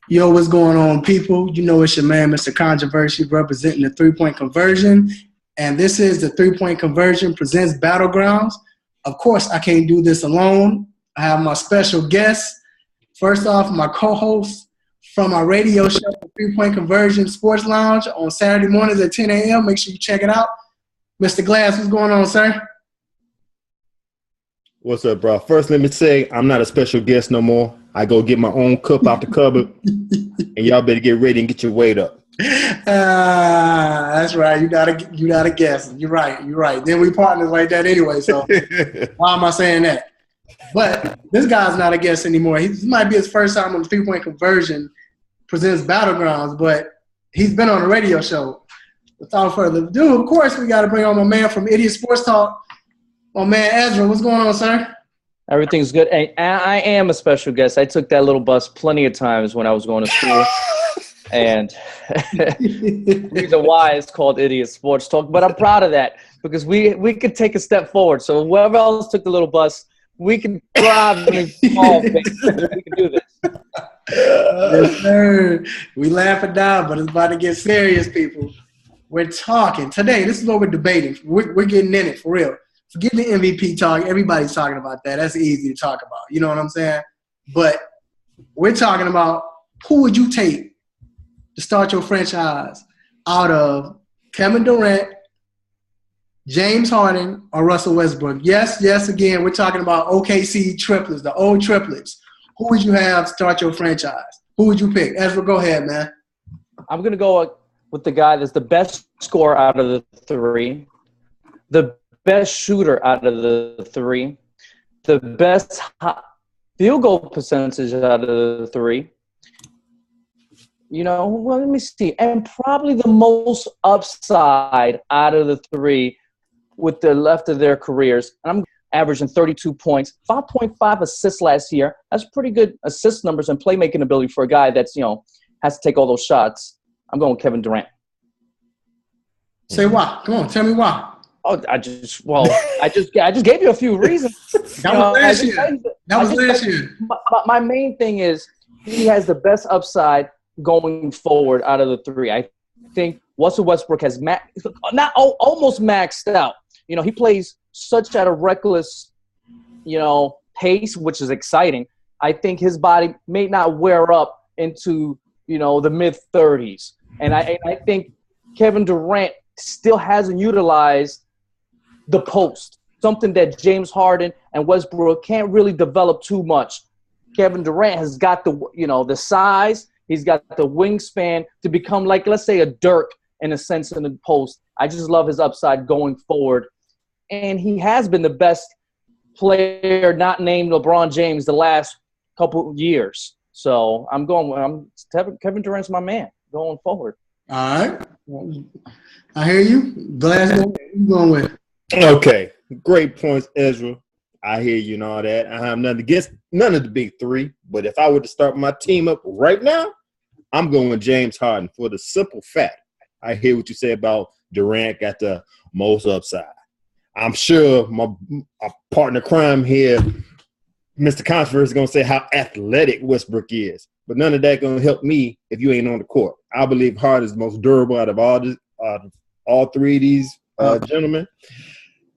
Yo, what's going on, people? You know it's your man, Mr. Controversy, representing the three-point conversion. And this is the three-point conversion presents Battlegrounds. Of course, I can't do this alone. I have my special guest. First off, my co-host from our radio show, Three-Point Conversion Sports Lounge, on Saturday mornings at 10 a.m. Make sure you check it out. Mr. Glass, what's going on, sir? What's up, bro? First, let me say I'm not a special guest no more. I go get my own cup out the cupboard, and y'all better get ready and get your weight up. That's right. You gotta guess. You're right. Then we partners like that anyway. So why am I saying that? But this guy's not a guest anymore. This might be his first time on the three-point conversion presents Battlegrounds, but he's been on a radio show. Without further ado, of course, we got to bring on my man from Idiot Sports Talk. My man Ezra, what's going on, sir? Everything's good. And I am a special guest. I took that little bus plenty of times when I was going to school. And the reason why it's called Idiot Sports Talk. But I'm proud of that because we could take a step forward. So whoever else took the little bus, we can thrive and evolve. We can do this. Yes, sir. We laugh it down, but it's about to get serious, people. We're talking. Today, this is what we're debating. We're getting in it, for real. Forget the MVP talk. Everybody's talking about that. That's easy to talk about. You know what I'm saying? But we're talking about who would you take to start your franchise out of Kevin Durant, James Harden, or Russell Westbrook? Yes, again, we're talking about OKC triplets, the old triplets. Who would you have start your franchise? Who would you pick? Ezra, go ahead, man. I'm going to go with the guy that's the best scorer out of the three, the best shooter out of the three, the best field goal percentage out of the three. Well, let me see. And probably the most upside out of the three with the left of their careers. And I'm averaging 32 points, 5.5 assists last year. That's pretty good assist numbers and playmaking ability for a guy that's, has to take all those shots. I'm going with Kevin Durant. Say why. Come on, tell me why. Oh, I just gave you a few reasons. That was last year. My main thing is he has the best upside going forward out of the three. I think Russell Westbrook has almost maxed out. He plays such at a reckless, pace, which is exciting. I think his body may not wear up into, the mid-30s. And I think Kevin Durant still hasn't utilized the post, something that James Harden and Westbrook can't really develop too much. Kevin Durant has got the size, he's got the wingspan to become like, let's say, a Dirk in a sense in the post. I just love his upside going forward. And he has been the best player not named LeBron James the last couple of years. So Kevin Durant's my man going forward. All right. I hear you. Glass, what you going with? Okay. Great points, Ezra. I hear you and all that. I have nothing against none of the big three. But if I were to start my team up right now, I'm going with James Harden for the simple fact. I hear what you say about Durant got the most upside. I'm sure my partner crime here, Mr. Controversy, is going to say how athletic Westbrook is. But none of that going to help me if you ain't on the court. I believe Harden is the most durable out of all three of these gentlemen.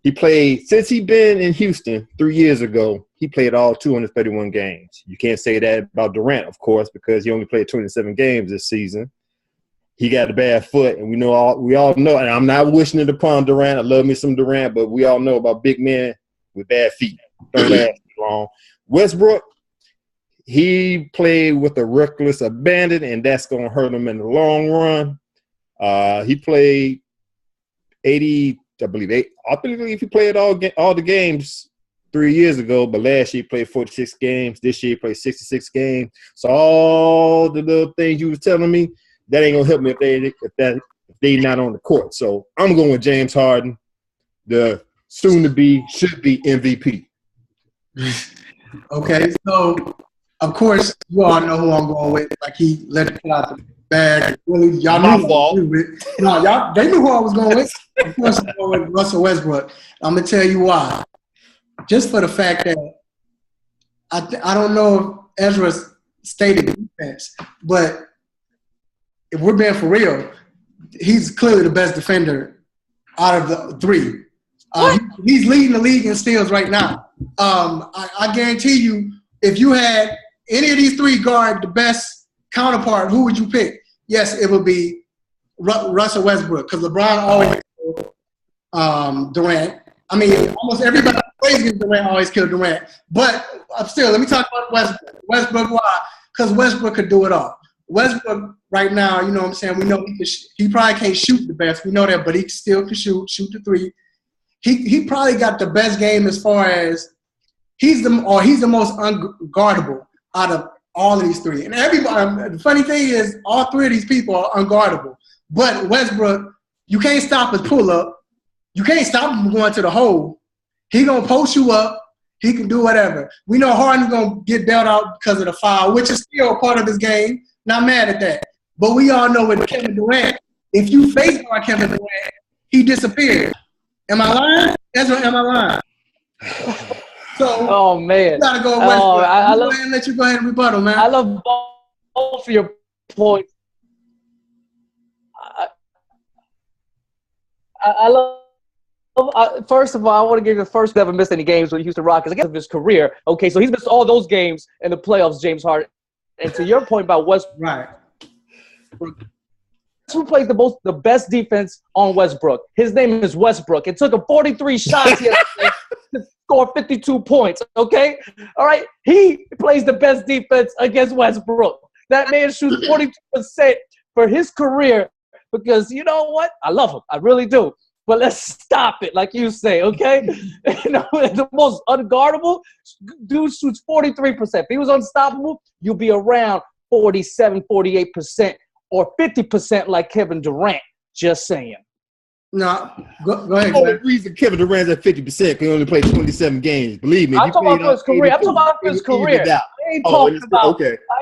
He played, since he been in Houston 3 years ago, he played all 231 games. You can't say that about Durant, of course, because he only played 27 games this season. He got a bad foot, and we all know, and I'm not wishing it upon Durant. I love me some Durant, but we all know about big men with bad feet. Don't last long. Westbrook, he played with a reckless abandon, and that's going to hurt him in the long run. He played 80, I believe he played all the games 3 years ago, but last year he played 46 games. This year he played 66 games. So all the little things you was telling me, that ain't gonna help me if they not on the court. So I'm going with James Harden, the should be MVP. Okay, so of course you all know who I'm going with. Like he let it out the bag. Really, y'all My knew fault. They knew who I was going with. Of course, I'm going with Russell Westbrook. I'm gonna tell you why. Just for the fact that I don't know if Ezra stated defense. But if we're being for real, he's clearly the best defender out of the three. He's leading the league in steals right now. I guarantee you, if you had any of these three guard the best counterpart, who would you pick? Yes, it would be Russell Westbrook, because LeBron always Durant. I mean, almost everybody who plays against Durant always kill Durant. But still, let me talk about Westbrook. Westbrook, why? Because Westbrook could do it all. Westbrook right now, you know what I'm saying? We know he probably can't shoot the best. We know that, but he still can shoot the three. He probably got the best game as far as he's the most unguardable out of all of these three. And everybody, the funny thing is, all three of these people are unguardable. But Westbrook, you can't stop his pull-up. You can't stop him from going to the hole. He gonna post you up. He can do whatever. We know Harden's gonna get bailed out because of the foul, which is still a part of his game. Not mad at that. But we all know with Kevin Durant, if you face Kevin Durant, he disappears. Am I lying? Am I lying? So, oh man, you gotta go Westbrook. Let you go ahead and rebuttal, man. I love both of your points. I love. First of all, I want to give you the first never missed any games with the Houston Rockets. I guess of his career. Okay, so he's missed all those games in the playoffs, James Harden. And to your point about Westbrook, right? Who plays the best defense on Westbrook? His name is Westbrook. It took him 43 shots yesterday to score 52 points. Okay, all right. He plays the best defense against Westbrook. That man shoots 42% for his career because you know what? I love him. I really do. But let's stop it, like you say, okay? You know, the most unguardable dude shoots 43%. If he was unstoppable, you'll be around 47, 48%, or 50% like Kevin Durant. Just saying. No, go ahead. The only reason Kevin Durant's at 50% can only play 27 games. Believe me. I'm talking about his career. I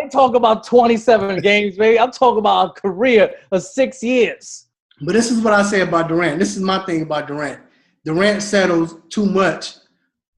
ain't talking about 27 games, baby. I'm talking about a career of 6 years. But this is what I say about Durant. This is my thing about Durant. Durant settles too much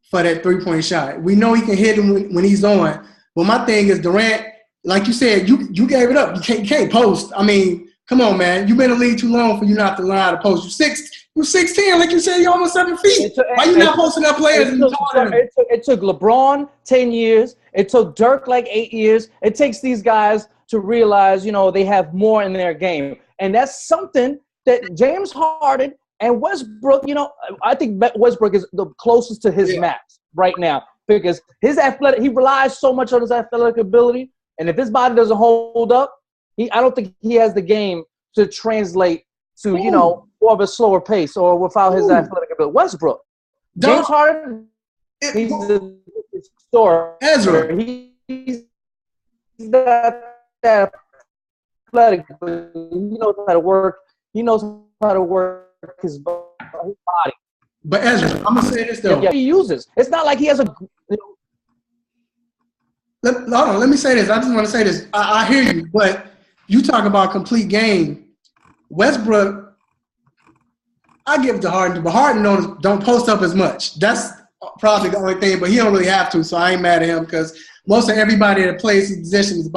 for that three-point shot. We know he can hit him when he's on. But my thing is Durant, like you said, you gave it up. You can't post. I mean, come on, man. You've been in the league too long for you not to learn how to post. You're 6'10", like you said, you're almost 7 feet. Why you not posting up players? It took LeBron 10 years. It took Dirk like 8 years. It takes these guys to realize, you know, they have more in their game. And that's something that James Harden and Westbrook, you know, I think Westbrook is the closest to his max right now because he relies so much on his athletic ability. And if his body doesn't hold up, I don't think he has the game to translate to, you know, more of a slower pace or without his athletic ability. Westbrook. James Harden, he's the story. Ezra. He's not that athletic, but he knows how to work. He knows how to work his body. But Ezra, I'm gonna say this though. Yeah, he uses. It's not like he has a. You know, hold on. Let me say this. I just want to say this. I hear you, but you talk about complete game. Westbrook, I give it to Harden, but Harden don't post up as much. That's probably the only thing. But he don't really have to, so I ain't mad at him because most of everybody that plays his position is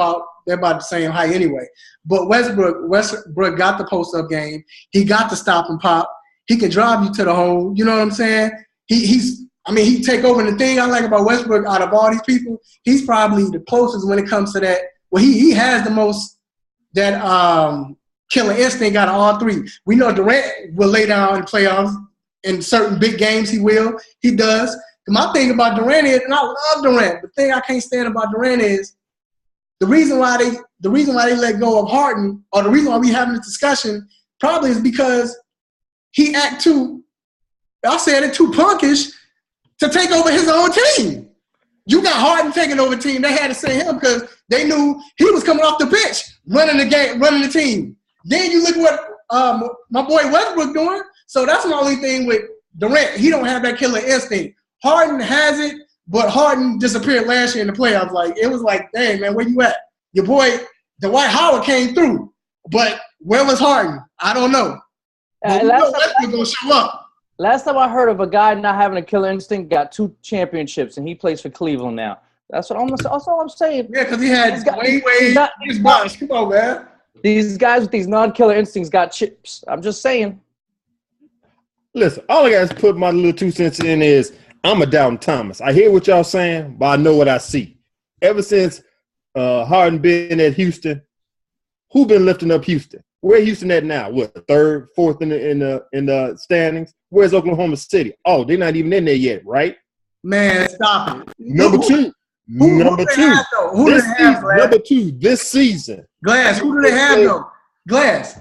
they're about the same height anyway. But Westbrook got the post-up game. He got the stop and pop. He can drive you to the hole. You know what I'm saying? He take over. The thing I like about Westbrook out of all these people, he's probably the closest when it comes to that. Well, he has the most that killer instinct out of all three. We know Durant will lay down in playoffs. In certain big games, he will. He does. My thing about Durant is, and I love Durant, the thing I can't stand about Durant is the reason why they let go of Harden, or the reason why we having this discussion, probably is because he act too punkish to take over his own team. You got Harden taking over the team. They had to say him because they knew he was coming off the bench, running the game, running the team. Then you look what my boy Westbrook doing. So that's my only thing with Durant. He don't have that killer instinct. Harden has it, but Harden disappeared last year in the playoffs. Like, it was like, dang, man, where you at? Your boy, Dwight Howard came through, but where was Harden? I don't know. But Westbrook gonna show up. Last time I heard of a guy not having a killer instinct got 2 championships, and he plays for Cleveland now. That's all I'm saying. Yeah, because he had Wade, his boss. Come on, man. These guys with these non-killer instincts got chips. I'm just saying. Listen, all I got to put my little 2 cents in is I'm a Doubting Thomas. I hear what y'all saying, but I know what I see. Ever since Harden been at Houston, who been lifting up Houston? Where Houston at now? What, third, fourth in the standings? Where's Oklahoma City? Oh, they're not even in there yet, right? Man, stop it. Number two. Number two this season. Glass. Who do they have though? Glass.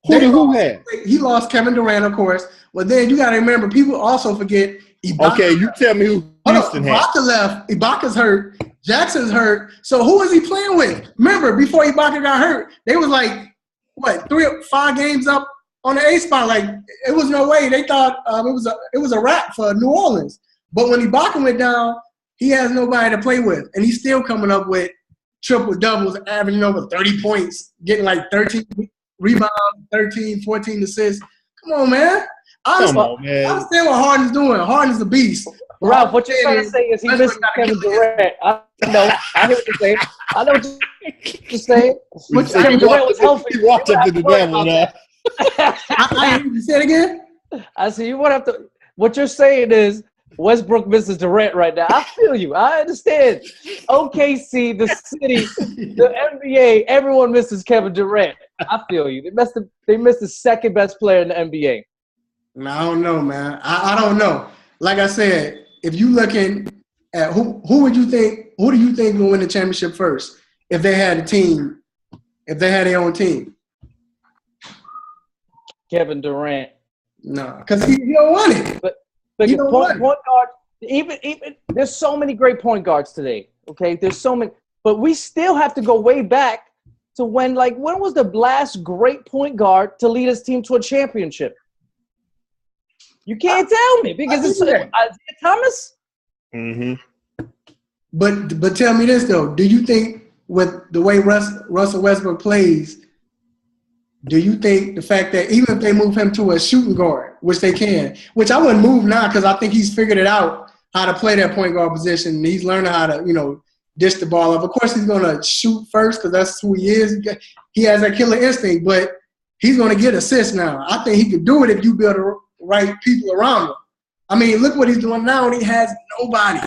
Who had? He lost Kevin Durant, of course. Well, then you got to remember, people also forget Ibaka. Okay, you tell me who Houston had. Ibaka left. Ibaka's hurt. Jackson's hurt. So who was he playing with? Remember, before Ibaka got hurt, they was like, what, 3 or 5 games up on the A spot. Like, it was no way. They thought it was a wrap for New Orleans. But when Ibaka went down, he has nobody to play with. And he's still coming up with triple-doubles, averaging over 30 points, getting like 13 rebounds, 13, 14 assists. Come on, man. I understand what Harden's doing. Harden's a beast. Ralph, what you're trying to say is he misses Kevin Durant. I know. I hear what you're saying. I know what you're saying. Kevin Durant was healthy. He walked up to the devil now. I hear you say it again. I see you would have to. What you're saying is Westbrook misses Durant right now. I feel you. I understand. OKC, the city, the NBA, everyone misses Kevin Durant. I feel you. They missed the second best player in the NBA. No, I don't know, man. I don't know. Like I said, if you looking at who do you think will win the championship first if they had a team, if they had their own team? Kevin Durant. No, because he don't want it. But point guard, even there's so many great point guards today. Okay, there's so many, but we still have to go way back to when was the last great point guard to lead his team to a championship? You can't tell me because it's Isaiah Thomas. Mm-hmm. But tell me this though: do you think with the way Russell Westbrook plays, do you think the fact that even if they move him to a shooting guard, which they can, which I wouldn't move now because I think he's figured it out how to play that point guard position. He's learning how to dish the ball up. Of course, he's gonna shoot first because that's who he is. He has that killer instinct, but he's gonna get assists now. I think he could do it if you build the right people around him. I mean, look what he's doing now, and he has nobody.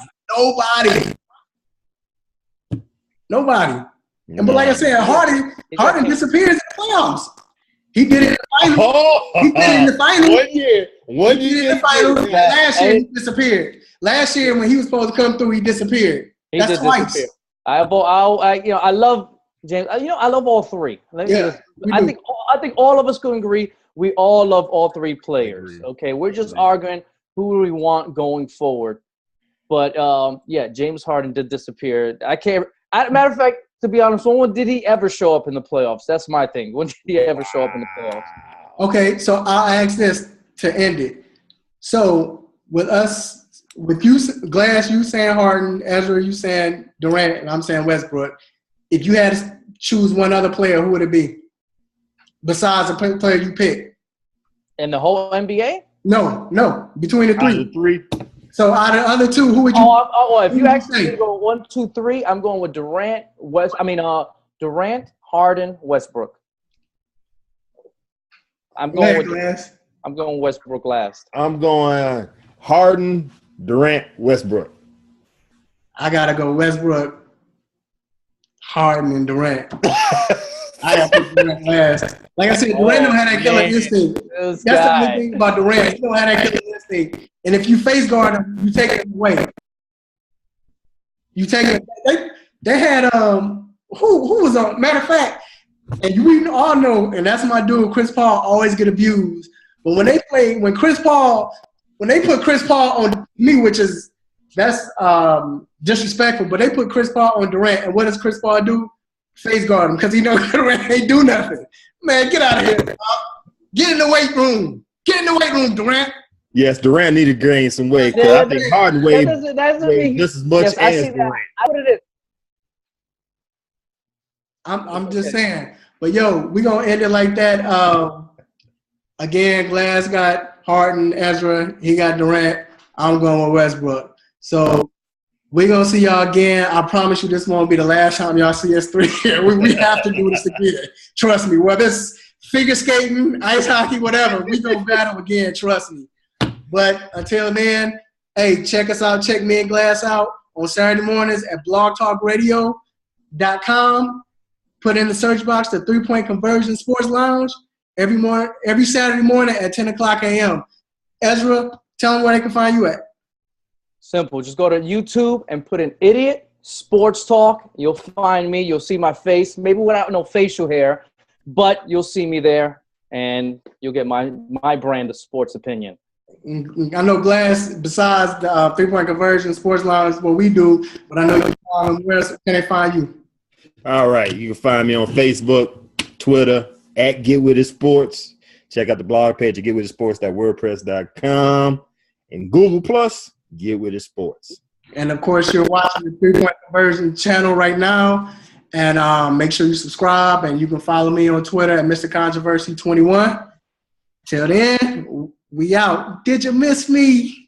But like I said, Harden disappears in the playoffs. He did it in the finals. He did it in the finals. 1 year. He did it in the finals. Last year, he disappeared. Last year, when he was supposed to come through, he disappeared. That's twice. Disappear. I love James. I love all three. I think all of us can agree. We all love all three players. Okay, we're just arguing who do we want going forward. But James Harden did disappear. Matter of fact, to be honest, when did he ever show up in the playoffs? That's my thing. When did he ever show up in the playoffs? Okay, so I'll ask this to end it. So with you, Glass, you saying Harden, Ezra, you saying Durant, and I'm saying Westbrook. If you had to choose one other player, who would it be? Besides the player you picked. In the whole NBA? No. Between the three. Out of the three. So out of the other two, who would you? If you actually need to go 1, 2, 3, I'm going with Durant, Durant, Harden, Westbrook. I'm going Westbrook last. I'm going Harden, Durant, Westbrook. I gotta go Westbrook, Harden, and Durant. I gotta put Durant last. Like I said, Durant don't have that killer instinct. That's the only thing about Durant. He don't have that killer instinct. And if you face guard him, you take it away. You take it. They had who was on? Matter of fact, and we all know, and that's my dude. Chris Paul always get abused. But when they put Chris Paul on me, that's disrespectful. But they put Chris Paul on Durant, and what does Chris Paul do? Face guard him because he knows Durant ain't do nothing. Man, get out of here. Get in the weight room. Get in the weight room, Durant. Yes, Durant needed to gain some weight because I think Harden weighed just as much as Durant. I'm just saying. But, we're going to end it like that. Again, Glass got Harden, Ezra. He got Durant. I'm going with Westbrook. So We're going to see y'all again. I promise you this won't be the last time y'all see us three here. We have to do this again. Trust me. Whether it's figure skating, ice hockey, whatever, we going to battle again. Trust me. But until then, hey, check us out. Check me and Glass out on Saturday mornings at blogtalkradio.com. Put in the search box the 3-Point Conversion Sports Lounge every Saturday morning at 10 o'clock a.m. Ezra, tell them where they can find you at. Simple. Just go to YouTube and put in Idiot Sports Talk. You'll find me. You'll see my face. Maybe without no facial hair, but you'll see me there, and you'll get my brand of sports opinion. I know Glass, besides the 3-Point Conversion Sports Lounge, what we do, but I know you follow them. Where can they find you? All right. You can find me on Facebook, Twitter, at Get With It Sports. Check out the blog page at getwithitsports.wordpress.com, and Google Plus, Get With It Sports. And of course, you're watching the 3-Point Conversion channel right now. And make sure you subscribe, and you can follow me on Twitter at Mr. Controversy 21. Till then, we out. Did you miss me?